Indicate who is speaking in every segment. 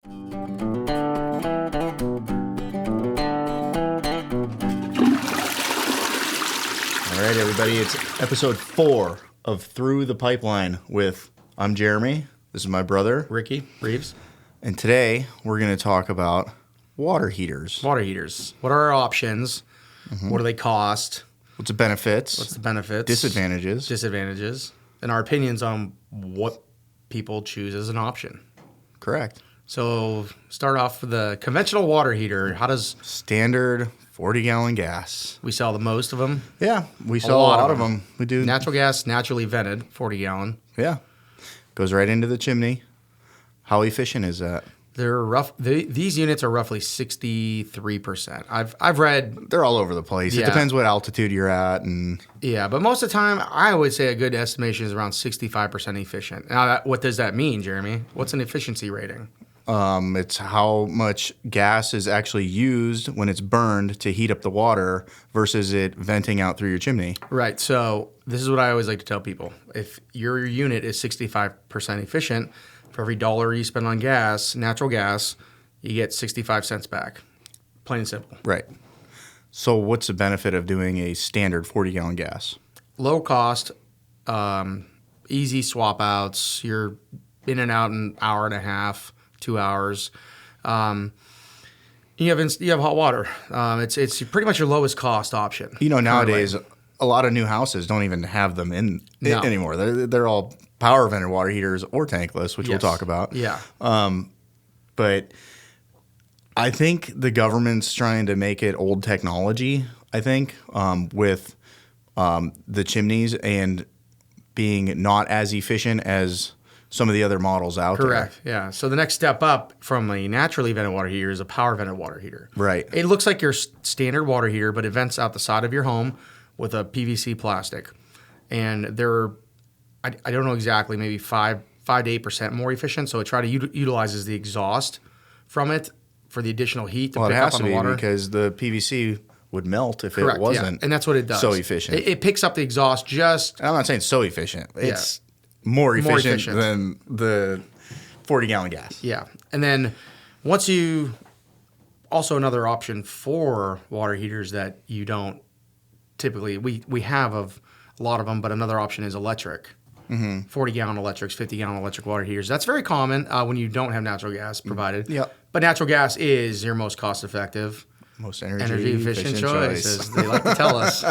Speaker 1: All right, everybody, it's episode 4 of Through the Pipeline with, I'm Jeremy, this is my brother,
Speaker 2: Ricky Reeves.
Speaker 1: and today we're going to talk about water heaters.
Speaker 2: Water heaters. What are our options? What do they cost?
Speaker 1: What's the benefits?
Speaker 2: What's the benefits?
Speaker 1: Disadvantages?
Speaker 2: And our opinions on what people choose as an option.
Speaker 1: Correct.
Speaker 2: So start off with the conventional water heater. How does
Speaker 1: Standard 40-gallon gas.
Speaker 2: we sell the most of them?
Speaker 1: Yeah, we sell a lot of them. We do.
Speaker 2: Natural gas, naturally vented, 40 gallon.
Speaker 1: Yeah. Goes right into the chimney. How efficient is that?
Speaker 2: They're rough. These units are roughly 63%. I've read.
Speaker 1: They're all over the place. It
Speaker 2: Yeah.
Speaker 1: depends what altitude you're at. And
Speaker 2: Yeah, but most of the time, I would say a good estimation is around 65% efficient. Now, what does that mean, Jeremy? What's an efficiency rating?
Speaker 1: it's how much gas is actually used when it's burned to heat up the water versus it venting out through your chimney.
Speaker 2: Right. So this is what I always like to tell people. If your unit is 65% efficient, for every dollar you spend on gas, natural gas, you get 65 cents back. Plain and simple.
Speaker 1: Right. So what's the benefit of doing a standard 40-gallon gas?
Speaker 2: Low cost, easy swap outs. You're in and out in an hour and a half, 2 hours. You have hot water. It's pretty much your lowest cost option.
Speaker 1: You know, nowadays, a lot of new houses don't even have them in
Speaker 2: No.
Speaker 1: anymore. They're all power vented water heaters or tankless, which we'll
Speaker 2: Yes.
Speaker 1: talk about.
Speaker 2: Yeah.
Speaker 1: But I think the government's trying to make it old technology, I think, with the chimneys and being not as efficient as some of the other models out
Speaker 2: Correct. Yeah. So the next step up from a naturally vented water heater is a power vented water heater.
Speaker 1: Right.
Speaker 2: It looks like your standard water heater, but it vents out the side of your home with a PVC plastic, and they're I don't know exactly, maybe 5 to 8% more efficient. So it utilizes the exhaust from it for the additional heat to
Speaker 1: Well, it
Speaker 2: pick up
Speaker 1: has
Speaker 2: on
Speaker 1: to
Speaker 2: the
Speaker 1: be
Speaker 2: water.
Speaker 1: because the PVC would melt if
Speaker 2: Correct.
Speaker 1: it wasn't.
Speaker 2: Yeah. And that's what it does.
Speaker 1: So efficient.
Speaker 2: It picks up the exhaust just
Speaker 1: I'm not saying so efficient. It's more efficient,
Speaker 2: efficient.
Speaker 1: than the 40-gallon gas.
Speaker 2: Yeah. And then once you also another option for water heaters that you don't typically we have of a lot of them, but another option is electric. 40-gallon electrics, 50-gallon electric water heaters. That's very common when you don't have natural gas provided.
Speaker 1: Yep.
Speaker 2: But natural gas is your most cost-effective,
Speaker 1: Most
Speaker 2: energy efficient choice, as they like to tell us.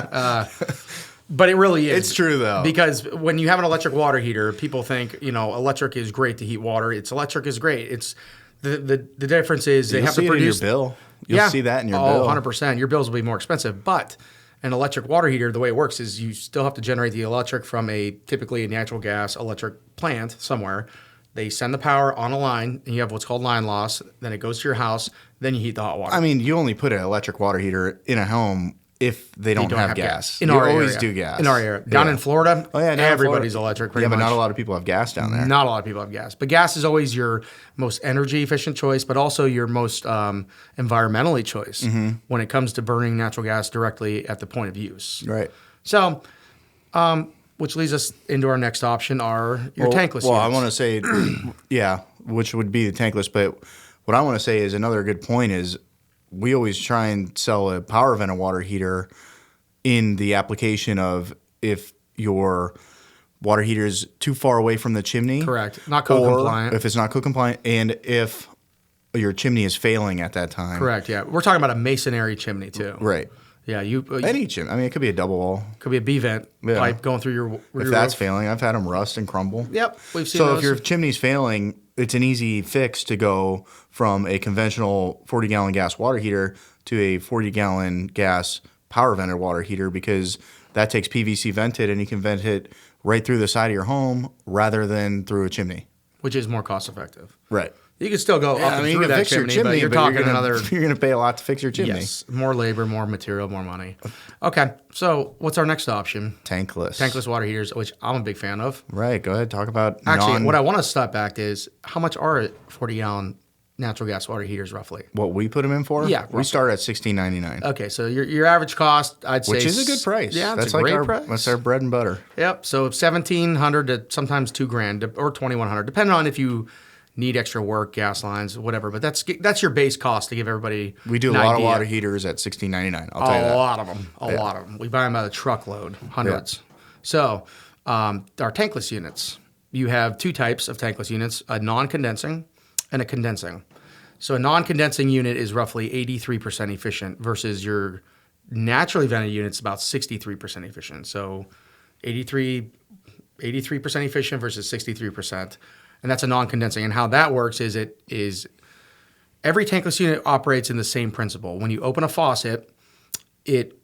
Speaker 2: But it really is.
Speaker 1: It's true, though.
Speaker 2: Because when you have an electric water heater, people think, electric is great to heat water. Electric is great. It's the difference is they
Speaker 1: You'll
Speaker 2: have
Speaker 1: see
Speaker 2: to
Speaker 1: it in your
Speaker 2: produce
Speaker 1: bill. You'll see that in your bill.
Speaker 2: 100%. Your bills will be more expensive. But an electric water heater, the way it works is you still have to generate the electric from typically a natural gas electric plant somewhere. They send the power on a line, and you have what's called line loss. Then it goes to your house. Then you heat the hot water.
Speaker 1: I mean, you only put an electric water heater in a home if they don't have gas.
Speaker 2: In
Speaker 1: you
Speaker 2: our
Speaker 1: always
Speaker 2: area.
Speaker 1: do gas.
Speaker 2: In our area. Down in Florida,
Speaker 1: Oh, yeah, down in
Speaker 2: everybody's
Speaker 1: Florida.
Speaker 2: electric pretty
Speaker 1: Yeah, but
Speaker 2: much.
Speaker 1: not a lot of people have gas down there.
Speaker 2: Not a lot of people have gas. But gas is always your most energy efficient choice, but also your most environmentally choice when it comes to burning natural gas directly at the point of use.
Speaker 1: Right.
Speaker 2: So, which leads us into our next option, are your tankless
Speaker 1: Well, I
Speaker 2: units.
Speaker 1: want to say, yeah, which would be the tankless. But what I want to say is another good point is we always try and sell a power vented water heater in the application of if your water heater is too far away from the chimney.
Speaker 2: Correct. Not code
Speaker 1: or
Speaker 2: compliant.
Speaker 1: if it's not code compliant, and if your chimney is failing at that time.
Speaker 2: Correct, yeah. We're talking about a masonry chimney, too.
Speaker 1: Right.
Speaker 2: Yeah,
Speaker 1: Any chimney. I mean, it could be a double wall.
Speaker 2: could be a B-vent
Speaker 1: Yeah.
Speaker 2: pipe going through your
Speaker 1: If that's
Speaker 2: roof.
Speaker 1: failing, I've had them rust and crumble.
Speaker 2: Yep, we've seen
Speaker 1: So
Speaker 2: those.
Speaker 1: if your chimney's failing, it's an easy fix to go from a conventional 40-gallon gas water heater to a 40-gallon gas power vented water heater, because that takes PVC vented and you can vent it right through the side of your home rather than through a chimney.
Speaker 2: Which is more cost effective.
Speaker 1: Right.
Speaker 2: You can still go up and
Speaker 1: you
Speaker 2: through
Speaker 1: can
Speaker 2: that
Speaker 1: fix your
Speaker 2: chimney, but you're
Speaker 1: but
Speaker 2: talking
Speaker 1: gonna,
Speaker 2: another...
Speaker 1: You're going to pay a lot to fix your chimney.
Speaker 2: Yes, more labor, more material, more money. Okay, so what's our next option?
Speaker 1: Tankless.
Speaker 2: Tankless water heaters, which I'm a big fan of.
Speaker 1: Right. Go ahead. Talk about
Speaker 2: Actually, what I want to step back is how much are 40-gallon natural gas water heaters roughly?
Speaker 1: what we put them in for?
Speaker 2: Yeah,
Speaker 1: We
Speaker 2: roughly.
Speaker 1: start at $16.99.
Speaker 2: Okay, so your average cost, I'd say...
Speaker 1: Which is a good price.
Speaker 2: Yeah,
Speaker 1: that's
Speaker 2: a
Speaker 1: like
Speaker 2: great price.
Speaker 1: That's our bread and butter.
Speaker 2: Yep, so $1,700 to sometimes $2,000 or $2,100, depending on if you need extra work, gas lines, whatever. But that's your base cost to give everybody.
Speaker 1: We do a lot of water heaters at $16.99. I'll tell you that.
Speaker 2: A lot of them. A lot of them. We buy them by the truckload, hundreds. So our tankless units, you have two types of tankless units, a non-condensing and a condensing. So a non-condensing unit is roughly 83% efficient versus your naturally vented unit's about 63% efficient. So 83% efficient versus 63%. And that's a non-condensing. And how that works is every tankless unit operates in the same principle. When you open a faucet, it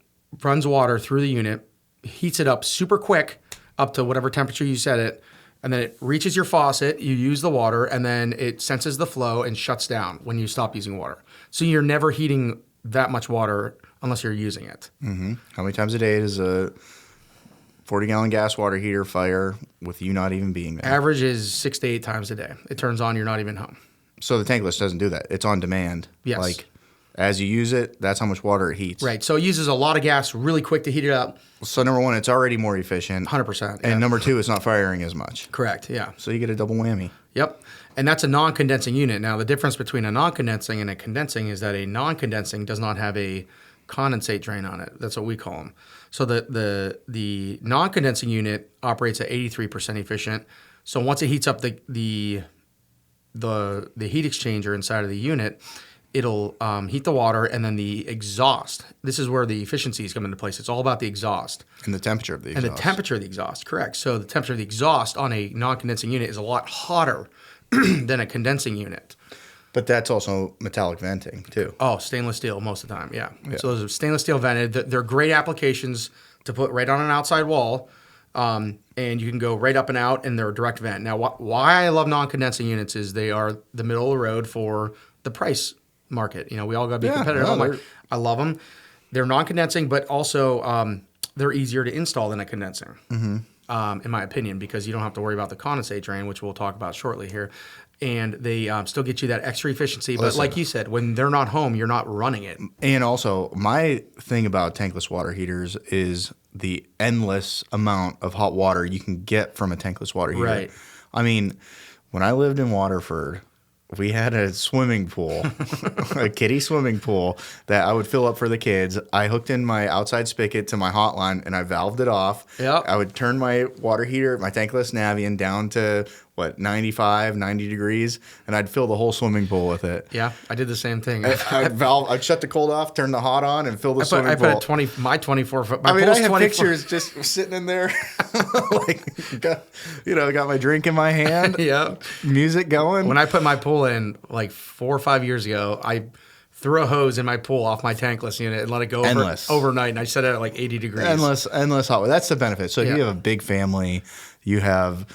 Speaker 2: runs water through the unit, heats it up super quick up to whatever temperature you set it, and then it reaches your faucet, you use the water, and then it senses the flow and shuts down when you stop using water. So you're never heating that much water unless you're using it.
Speaker 1: Mm-hmm. How many times a day does a 40-gallon gas water heater fire with you not even being there?
Speaker 2: Average is 6 to 8 times a day. It turns on, you're not even home.
Speaker 1: So the tankless doesn't do that. It's on demand.
Speaker 2: Yes.
Speaker 1: Like, as you use it, that's how much water it heats.
Speaker 2: Right. So it uses a lot of gas really quick to heat it up.
Speaker 1: So number one, it's already more efficient.
Speaker 2: 100%.
Speaker 1: And number two, it's not firing as much.
Speaker 2: Correct. Yeah.
Speaker 1: So you get a double whammy.
Speaker 2: Yep. And that's a non-condensing unit. Now, the difference between a non-condensing and a condensing is that a non-condensing does not have a condensate drain on it. That's what we call them. So the non-condensing unit operates at 83% efficient. So once it heats up the heat exchanger inside of the unit, it'll heat the water, and then the exhaust. This is where the efficiencies come into place. It's all about the exhaust.
Speaker 1: And the temperature of the exhaust.
Speaker 2: And the temperature of the exhaust, correct. So the temperature of the exhaust on a non-condensing unit is a lot hotter than a condensing unit.
Speaker 1: But that's also metallic venting, too.
Speaker 2: Oh, stainless steel most of the time, yeah. So those are stainless steel vented. They're great applications to put right on an outside wall, and you can go right up and out, and they're a direct vent. Now, why I love non-condensing units is they are the middle of the road for the price market. You know, we all got to be competitive.
Speaker 1: No,
Speaker 2: I love them. They're non-condensing, but also they're easier to install than a condensing, in my opinion, because you don't have to worry about the condensate drain, which we'll talk about shortly here. And they still get you that extra efficiency. But like you said, when they're not home, you're not running it.
Speaker 1: And also, my thing about tankless water heaters is the endless amount of hot water you can get from a tankless water heater.
Speaker 2: Right.
Speaker 1: I mean, when I lived in Waterford, we had a swimming pool, a kiddie swimming pool that I would fill up for the kids. I hooked in my outside spigot to my hotline and I valved it off.
Speaker 2: Yep.
Speaker 1: I would turn my water heater, my tankless Navion, down to 90 degrees, and I'd fill the whole swimming pool with it.
Speaker 2: Yeah, I did the same thing.
Speaker 1: I'd shut the cold off, turn the hot on, and fill the swimming pool.
Speaker 2: I put my 24-foot.
Speaker 1: I have pictures just sitting in there, got my drink in my hand.
Speaker 2: Yeah,
Speaker 1: music going.
Speaker 2: When I put my pool in like 4 or 5 years ago, I threw a hose in my pool off my tankless unit and let it go overnight, and I set it at like 80 degrees.
Speaker 1: Endless hot water. That's the benefit. So if you have a big family, you have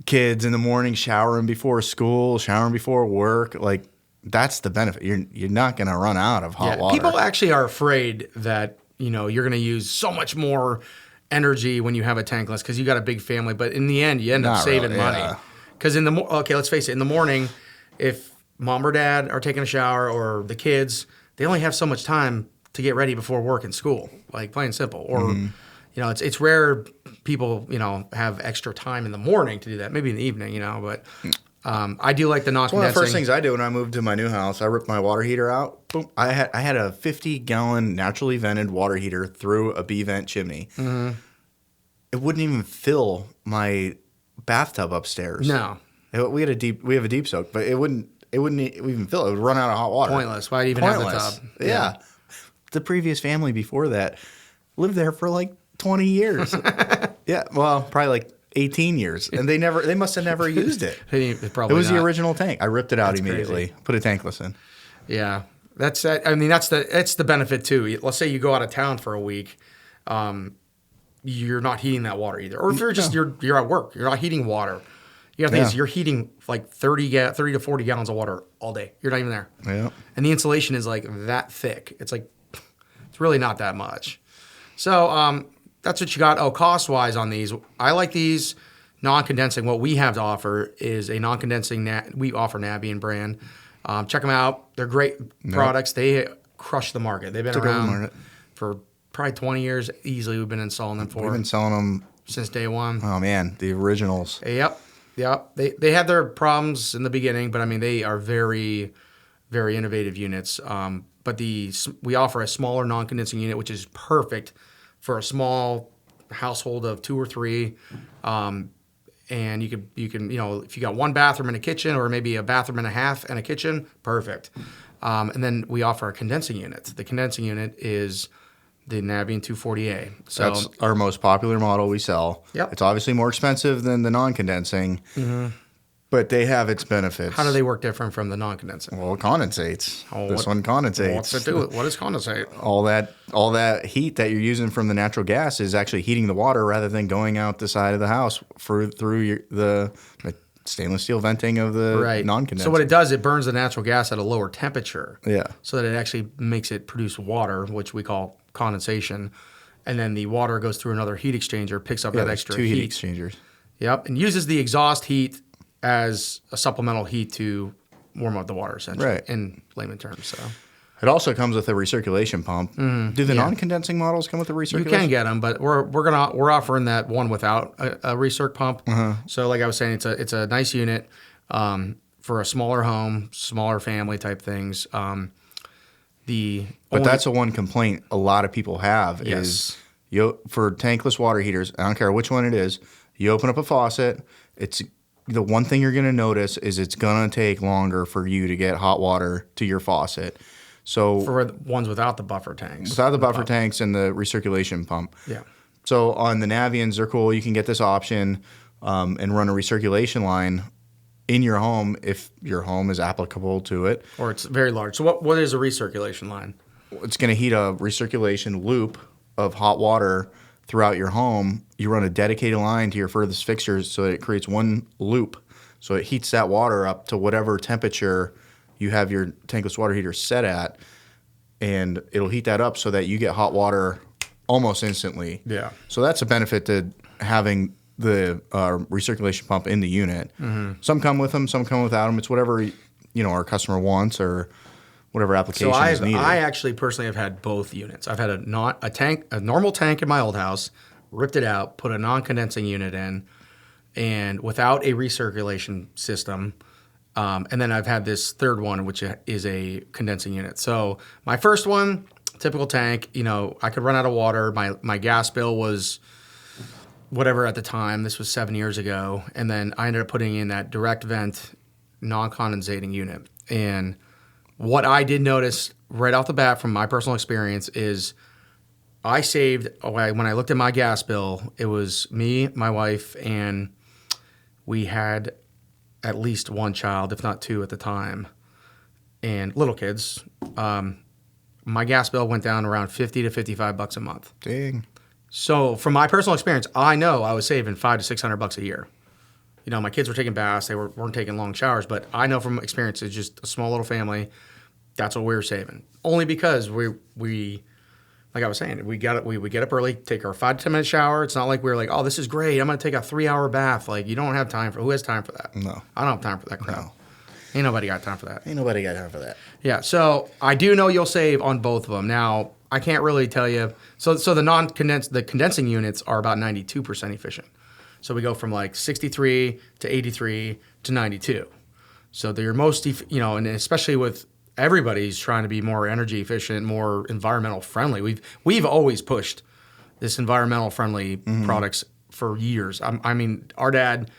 Speaker 1: kids in the morning showering before school, showering before work, like that's the benefit. You're not going to run out of hot water.
Speaker 2: People actually are afraid that you're going to use so much more energy when you have a tankless because you got a big family, but in the end you end up saving money. Because let's face it, in the morning, if mom or dad are taking a shower or the kids, they only have so much time to get ready before work and school, like plain and simple. Or it's rare people, have extra time in the morning to do that. Maybe in the evening, but I do like the non-condensing.
Speaker 1: One of the first things I did when I moved to my new house, I ripped my water heater out. Boom. I had a 50-gallon naturally vented water heater through a B-vent chimney. Mm-hmm. It wouldn't even fill my bathtub upstairs.
Speaker 2: No.
Speaker 1: We have a deep soak, but it wouldn't even fill it. It would run out of hot water.
Speaker 2: Pointless. Why even have the tub?
Speaker 1: Yeah. The previous family before that lived there for like 20 years. Yeah, well, probably like 18 years, and they must have never used it.
Speaker 2: Probably
Speaker 1: it was
Speaker 2: not.
Speaker 1: the original tank. I ripped it out immediately.
Speaker 2: Crazy.
Speaker 1: Put a tankless in.
Speaker 2: Yeah, that's the benefit too. Let's say you go out of town for a week, you're not heating that water either, or if you're at work, you're not heating water. You got to think you're heating like 30 to 40 gallons of water all day. You're not even there.
Speaker 1: Yeah,
Speaker 2: and the insulation is like that thick. It's really not that much. So that's what you got. Oh, cost-wise on these, I like these non-condensing. What we have to offer is a non-condensing. We offer Navion brand. Check them out. They're great products. They crush the market. They've been around for probably 20 years easily. We've been installing them for.
Speaker 1: We've been selling them
Speaker 2: since day one.
Speaker 1: Oh man, the originals.
Speaker 2: Yep. Yeah, they had their problems in the beginning, but I mean they are very, very innovative units. But we offer a smaller non-condensing unit, which is perfect for a small household of 2 or 3. And you can if you got one bathroom and a kitchen, or maybe a bathroom and a half and a kitchen, perfect. And then we offer a condensing unit. The condensing unit is the Navien 240A. So
Speaker 1: That's our most popular model we sell.
Speaker 2: Yep.
Speaker 1: It's obviously more expensive than the non-condensing, but they have its benefits.
Speaker 2: how do they work different from the non-condensing?
Speaker 1: Well, it condensates.
Speaker 2: Oh,
Speaker 1: This one condensates.
Speaker 2: What's it do? What is condensate?
Speaker 1: All that heat that you're using from the natural gas is actually heating the water rather than going out the side of the house through the stainless steel venting of the
Speaker 2: Right.
Speaker 1: non-condensing.
Speaker 2: So what it does, it burns the natural gas at a lower temperature.
Speaker 1: Yeah.
Speaker 2: So that it actually makes it produce water, which we call condensation. And then the water goes through another heat exchanger, picks up that
Speaker 1: there's
Speaker 2: extra
Speaker 1: 2
Speaker 2: heat.
Speaker 1: heat exchangers.
Speaker 2: Yep. And uses the exhaust heat as a supplemental heat to warm up the water, essentially,
Speaker 1: Right.
Speaker 2: in layman terms. So
Speaker 1: It also comes with a recirculation pump. Do the non-condensing models come with a recirculation?
Speaker 2: you can get them, but we're offering that one without a recirc pump. So like I was saying, it's a nice unit for a smaller home, smaller family type things.
Speaker 1: But that's the one complaint a lot of people have is for tankless water heaters. I don't care which one it is. You open up a faucet. It's the one thing you're going to notice is it's going to take longer for you to get hot water to your faucet. So
Speaker 2: for the ones without the buffer tanks.
Speaker 1: without the buffer tanks and the recirculation pump.
Speaker 2: Yeah.
Speaker 1: So on the Naviens, they're cool. You can get this option and run a recirculation line in your home if your home is applicable to it.
Speaker 2: Or it's very large. So what is a recirculation line?
Speaker 1: It's going to heat a recirculation loop of hot water throughout your home. You run a dedicated line to your furthest fixtures so that it creates one loop. So it heats that water up to whatever temperature you have your tankless water heater set at, and it'll heat that up so that you get hot water almost instantly.
Speaker 2: Yeah.
Speaker 1: So that's a benefit to having the recirculation pump in the unit. Some come with them, some come without them. It's whatever our customer wants or whatever application
Speaker 2: So
Speaker 1: is needed.
Speaker 2: I actually personally have had both units. I've had a normal tank in my old house, ripped it out, put a non-condensing unit in, and without a recirculation system. And then I've had this third one, which is a condensing unit. So my first one, typical tank, I could run out of water. My gas bill was whatever at the time. This was 7 years ago. And then I ended up putting in that direct vent non-condensating unit. And what I did notice right off the bat from my personal experience is I saved, when I looked at my gas bill, it was me, my wife, and we had at least one child, if not 2 at the time, and little kids. My gas bill went down around $50 to $55 a month.
Speaker 1: Dang.
Speaker 2: So from my personal experience, I know I was saving $500 to $600 a year. My kids were taking baths; they weren't taking long showers. But I know from experience, it's just a small little family. That's what we were saving. Only because we like I was saying, we would get up early, take our 5 to 10 minute shower. It's not like we were like, oh, this is great. I'm gonna take a 3-hour bath. Like you don't have time for. Who has time for that?
Speaker 1: No.
Speaker 2: I don't have time for that crap.
Speaker 1: No.
Speaker 2: Ain't nobody got time for that.
Speaker 1: Ain't nobody got time for that.
Speaker 2: Yeah, so I do know you'll save on both of them. Now, I can't really tell you. So the condensing units are about 92% efficient. So we go from like 63 to 83 to 92. So they're most, and especially with everybody's trying to be more energy efficient, more environmental friendly. We've always pushed this environmental friendly products for years. I mean, our dad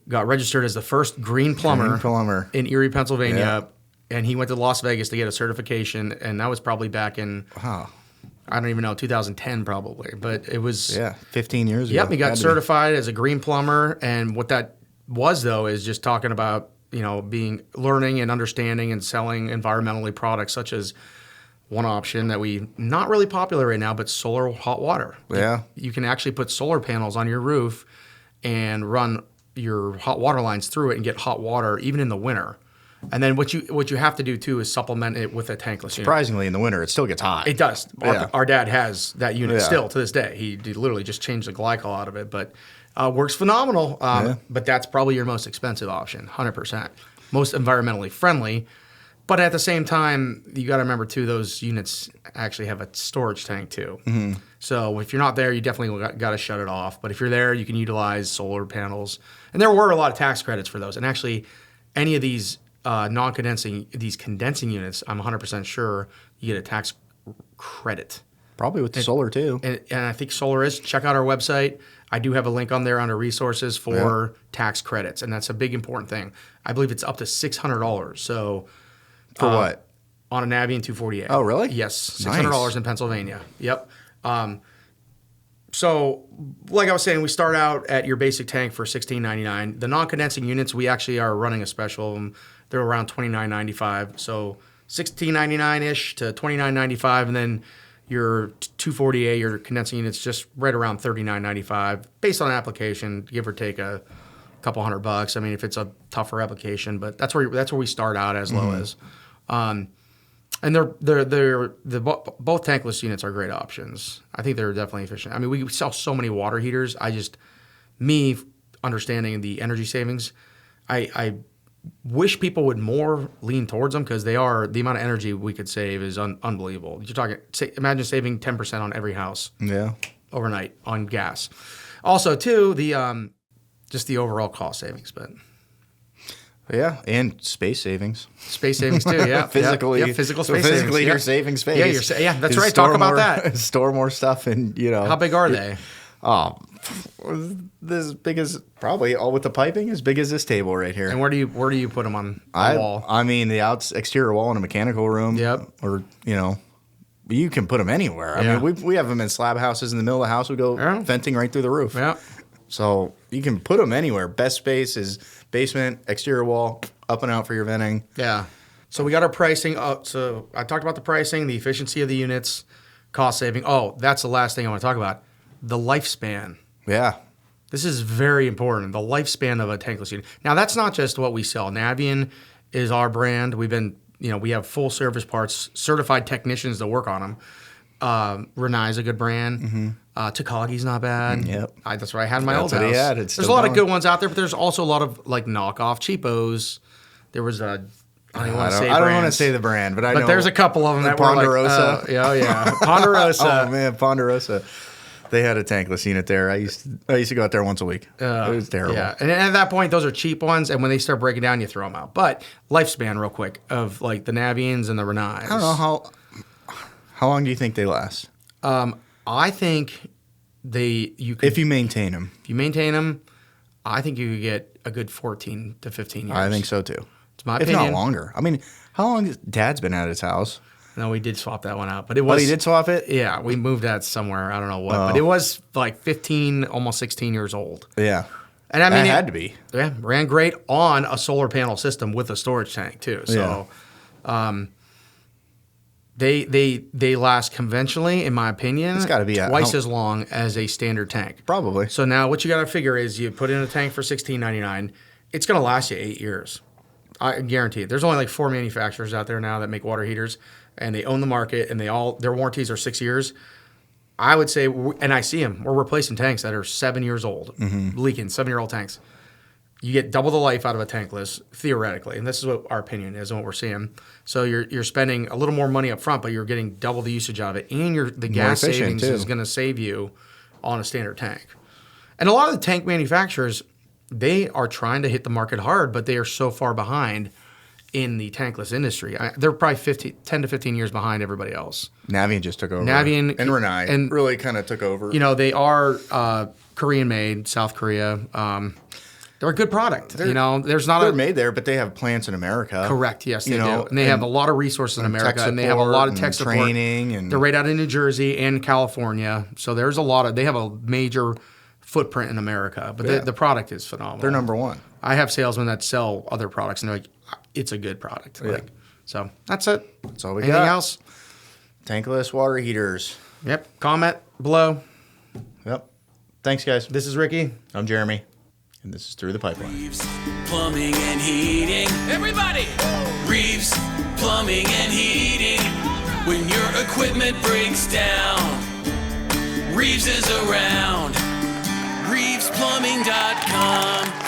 Speaker 2: got registered as the first green plumber in Erie, Pennsylvania, and he went to Las Vegas to get a certification, and that was probably back in, I don't even know, 2010 probably, but it was...
Speaker 1: 15 years ago.
Speaker 2: Yep, he got certified as a green plumber, and what that was, though, is just talking about, learning and understanding and selling environmentally products such as one option that not really popular right now, but solar hot water.
Speaker 1: Yeah.
Speaker 2: You can actually put solar panels on your roof and run your hot water lines through it and get hot water even in the winter. And then what you have to do too is supplement it with a tankless unit.
Speaker 1: Surprisingly, in the winter, it still gets hot.
Speaker 2: It does.
Speaker 1: Yeah.
Speaker 2: Our dad has that unit still to this day. He literally just changed the glycol out of it, but works phenomenal. But that's probably your most expensive option, 100%. Most environmentally friendly. But at the same time, you got to remember too, those units actually have a storage tank too. So if you're not there, you definitely got to shut it off. But if you're there, you can utilize solar panels. And there were a lot of tax credits for those. And actually, any of these condensing units, I'm 100% sure you get a tax credit.
Speaker 1: Probably with the solar too.
Speaker 2: And I think solar is. Check out our website. I do have a link on there under resources for tax credits, and that's a big important thing. I believe it's up to $600. So
Speaker 1: For what?
Speaker 2: on a Navien 248.
Speaker 1: Oh, really?
Speaker 2: Yes, $600 in Pennsylvania. Yep. So, like I was saying, we start out at your basic tank for $16.99. The non-condensing units, we actually are running a special. They're around $29.95. So $16.99-ish to $29.95, and then your 248, your condensing units, just right around $39.95, based on application, give or take a couple $100. I mean, if it's a tougher application, but that's where we start out as low as. And both tankless units are great options. I think they're definitely efficient. I mean, we sell so many water heaters. Me understanding the energy savings, I wish people would more lean towards them because the amount of energy we could save is unbelievable. You're talking, imagine saving 10% on every house.
Speaker 1: Yeah.
Speaker 2: Overnight on gas. Also, too, just the overall cost savings, but.
Speaker 1: Yeah, and space savings.
Speaker 2: Space savings too, yeah.
Speaker 1: Physically,
Speaker 2: yeah, physical space
Speaker 1: physically,
Speaker 2: savings.
Speaker 1: you're saving space.
Speaker 2: Yeah, that's right. Talk about that.
Speaker 1: Store more stuff, and
Speaker 2: How big are they?
Speaker 1: Oh, this as big as probably all with the piping, as big as this table right here.
Speaker 2: And where do you put them on the wall?
Speaker 1: I mean, the exterior wall in a mechanical room.
Speaker 2: Yep.
Speaker 1: Or you can put them anywhere. I mean, we have them in slab houses in the middle of the house. We go venting right through the roof.
Speaker 2: Yeah.
Speaker 1: So you can put them anywhere. Best space is basement, exterior wall, up and out for your venting.
Speaker 2: Yeah. So we got our pricing. So I talked about the pricing, the efficiency of the units, cost saving. Oh, that's the last thing I want to talk about. The lifespan.
Speaker 1: Yeah.
Speaker 2: This is very important. The lifespan of a tankless unit. Now, that's not just what we sell. Navien is our brand. We have full service parts, certified technicians that work on them. Renai is a good brand. Mm-hmm. Takagi's not bad.
Speaker 1: Yep.
Speaker 2: That's what I had in my old house.
Speaker 1: There's
Speaker 2: a lot of good ones out there, but there's also a lot of like knockoff cheapos. There was I don't want
Speaker 1: to say the brand, but I know.
Speaker 2: But there's a couple of them that
Speaker 1: Ponderosa.
Speaker 2: were like, yeah, Ponderosa.
Speaker 1: Oh man, Ponderosa. They had a tankless unit there. I used to go out there once a week. It was terrible.
Speaker 2: Yeah, and at that point, those are cheap ones, and when they start breaking down, you throw them out. But lifespan, real quick, of like the Naviens and the Renais.
Speaker 1: I don't know how long do you think they last?
Speaker 2: I think you could,
Speaker 1: if you maintain them.
Speaker 2: If you maintain them, I think you could get a good 14 to 15 years.
Speaker 1: I think so too.
Speaker 2: It's my opinion.
Speaker 1: If not longer. I mean, how long has Dad's been at his house?
Speaker 2: No, we did swap that one out, but it was.
Speaker 1: Oh, he did swap it?
Speaker 2: Yeah, we moved that somewhere. I don't know what, but it was like 15, almost 16 years old.
Speaker 1: Yeah,
Speaker 2: and I mean,
Speaker 1: it had to be.
Speaker 2: Yeah, ran great on a solar panel system with a storage tank too. So, they last conventionally, in my opinion.
Speaker 1: It's got to be
Speaker 2: twice as long as a standard tank.
Speaker 1: Probably.
Speaker 2: So now, what you got to figure is you put in a tank for $16.99. It's going to last you 8 years. I guarantee it. There's only like 4 manufacturers out there now that make water heaters, and they own the market, and their warranties are 6 years. I would say, and I see them, we're replacing tanks that are 7 years old, leaking, 7-year-old tanks. You get double the life out of a tankless, theoretically, and this is what our opinion is and what we're seeing. So you're spending a little more money up front, but you're getting double the usage out of it, and the gas savings is going to save you on a standard tank. And a lot of the tank manufacturers, they are trying to hit the market hard, but they are so far behind in the tankless industry. They're probably 10 to 15 years behind everybody else.
Speaker 1: Navien just took over.
Speaker 2: Navien
Speaker 1: and Renai and really kind of took over.
Speaker 2: They are Korean-made, South Korea. They're a good product. They're
Speaker 1: made there, but they have plants in America.
Speaker 2: Correct. Yes, they do. And they have a lot of resources in America, and they have a lot of tech support.
Speaker 1: Training, and
Speaker 2: they're right out of New Jersey and California. So there's they have a major footprint in America, but the product is phenomenal.
Speaker 1: They're number one.
Speaker 2: I have salesmen that sell other products, and they're like, it's a good product.
Speaker 1: Yeah.
Speaker 2: So that's it.
Speaker 1: That's all we
Speaker 2: got. Anything else?
Speaker 1: Tankless water heaters.
Speaker 2: Yep. Comment below.
Speaker 1: Yep. Thanks, guys.
Speaker 2: This is Ricky.
Speaker 1: I'm Jeremy. And this is Through the Pipeline.
Speaker 3: Reeves Plumbing and Heating. Everybody! Reeves Plumbing and Heating. When your equipment breaks down, Reeves is around. ReevesPlumbing.com.